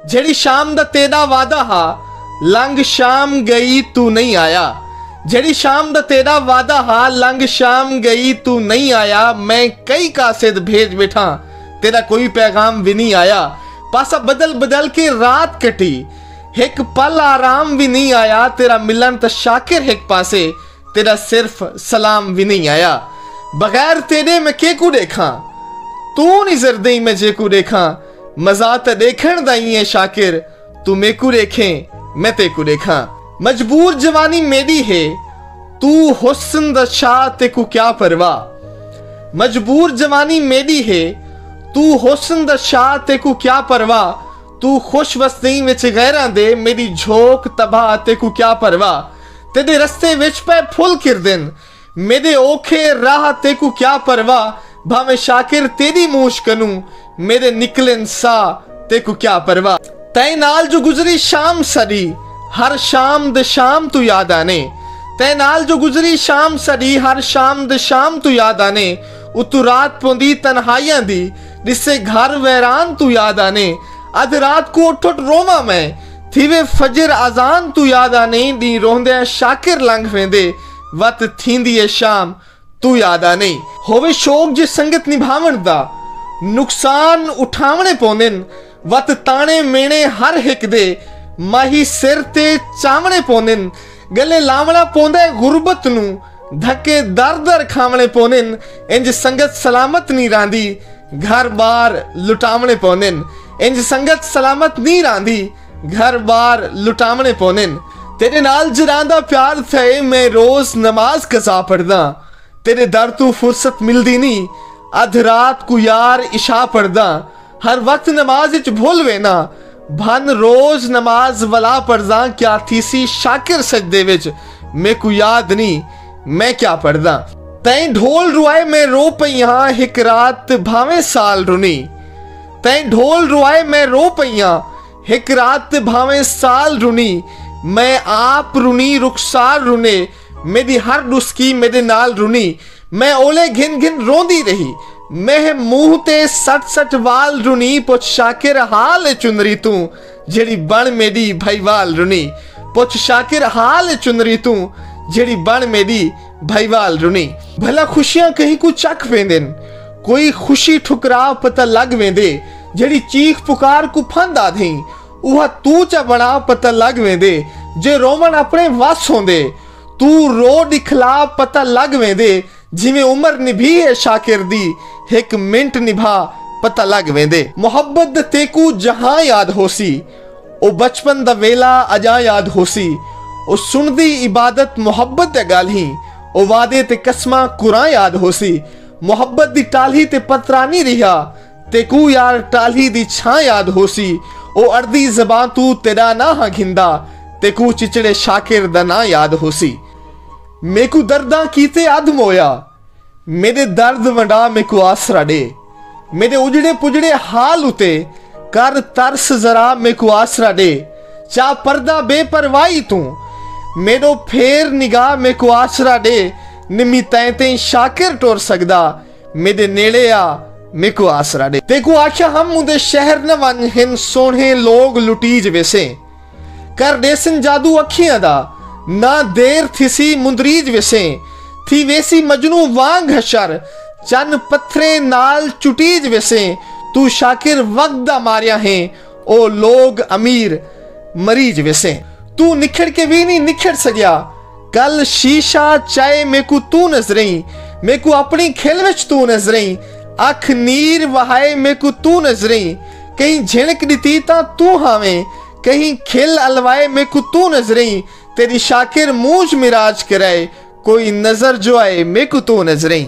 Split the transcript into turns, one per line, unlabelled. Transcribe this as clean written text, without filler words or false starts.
जेड़ी शाम दा तेरा वादा हा लंघ शाम गई तू नहीं आया। जेड़ी शाम दा तेरा वादा हा लंघ शाम गई तू नहीं आया। मैं कई कासिद भेज बैठा तेरा कोई पैगाम भी नहीं आया। पासा बदल बदल के रात कटी एक पल आराम भी नहीं आया। तेरा मिलन तो शाकिर एक पासे तेरा सिर्फ सलाम भी नहीं आया। बगैर तेरे मैं के को देखा तू नजर दई मैं जे को देखा। मजा तो देखण दाई है शाकिर तू मैं को देखे मैं ते को देखा। मजबूर जवानी मेरी है तू हुस्न दा शाह ते को क्या परवाह। मजबूर जवानी मेरी है तू हुस्न दा शाह ते को क्या परवाह। तू खुश वसती विच गैरां दे मेरी झोंक तबाह ते को क्या परवाह। तेरे रस्ते विच पे फुल किरदन मेरे औखे राह ते को क्या परवाह। भावे शाकिर तेरी मूछ कनू मेरे निकलन सा ते को क्या परवाह। तै नाल जो गुजरी शाम सरी हर शाम द शाम तू याद आने। तै नाल जो गुजरी शाम सरी हर शाम द शाम तू याद आने। उतू रात पौंदी तन्हाइयां दी जिससे घर वैरान तू याद आने। अध रात को उठ उठ रोवा मैं थीवे फजर अजान तू याद आने। दी रोंदे शाकिर लंघ वेंदे वत थींदी है शाम तू याद आने। होवे शौक जे संगत निभावण दा नुकसान उठावणे पौंदन वत ताने मेणे हर हिक दे माही सिर ते चावणे पौंदन। गले लावणा पौंदा गुरबत नू धक्के दर दर खावणे पौंदन। इंज संगत सलामत नहीं रांदी घर बार लुटावणे पौंदन। इंज संगत सलामत नहीं रांदी घर बार लुटावणे पौंदन। तेरे नाल जरांदा प्यार थे मैं रोज नमाज कज़ा पढ़दा। तेरे दर तू फुर्सत मिलदी नहीं अध रात को यार इशा पढ़दा। हर वक्त नमाज विच भूल वेना भन रोज नमाज वला पढ़दा। क्या थीसी शाकिर सजदे विच मैं को याद नहीं मैं क्या पढ़दा। तैं ढोल रुआए मैं रो पईया एक रात भावे साल रुनी। तैं ढोल रुआए मैं रो पईया एक रात भावे साल रुनी। मैं आप रुनी रुखसार रुने मेरी हर नुस्की मेरे नाल रुनी। मैं ओले घिन घिन रोंदी रही मैं मुंह ते सट सट वाल रुनी। पुछ शाकिर हाल चुनरी तू जेड़ी बन मेरी भाईवाल रुनी। पुछ शाकिर हाल चुनरी तू जेड़ी बन मेरी भाईवाल रुनी। भला खुशियां कहीं को चक वेंदन कोई खुशी ठुकरा पता लग वेंदे। जेड़ी चीख पुकार को फंद आधी वह तू चा बना पता लग वेंदे। जे रोमन अपने वस होंदे तू रो दिखला पता लग वेंदे। जिवें उम्र निभी है शाकिर दी एक मिनट निभा पता लग वेंदे। मोहब्बत तेकू जहां याद होसी ओ बचपन दा वेला अजा याद होसी। ओ सुनदी इबादत मोहब्बत दे गाली ओ वादे ते कसमा कुरान याद होसी। मोहब्बत दी टाली ते पतरानी रिहा तेकू यार टाली दी छां याद होसी। ओ अर्दी ज़बान तू तेरा ना हा घिंदा तेकू चिचड़े शाकिर दा ना याद होसी। मेकू दर्दा कीते अध मोया मेरे दर्द वंडा मेकू आसरा दे। मेरे उजड़े पुजड़े हाल उते कर तरस जरा मेकू आसरा दे। चा पर्दा बेपरवाही तू मेरो फेर निगाह मेकू आसरा दे। निमी तैं ते शाकिर टोर सकदा मेरे नेड़े आ मेकू आसरा दे। तेकू आख्या हम उदे शहर न वन हिन सोने लोग लुटीज वेसे कर देसन जादू अखियां दा ना देर थिसी मुंदरीज वेसे। थी वेसी मजनू वांग हशर चन पत्थरे नाल चुटीज वेसे। तू शाकिर वक्त दा मारिया है ओ लोग अमीर मरीज वेसे। तू निखड़ के भी नहीं निखड़ सकिया कल शीशा चाहे मेकू तू नजरई। मेकू अपनी खेल विच तू नजरई अख नीर वहाए मेकू तू नजरई। कहीं झिणक दिती ता तू हावे कहीं खिल अलवाए मेकू तू नजरई। तेरी शाकिर मूंछ मिराज कराए कोई नजर जो आए मेकू तू नजरई।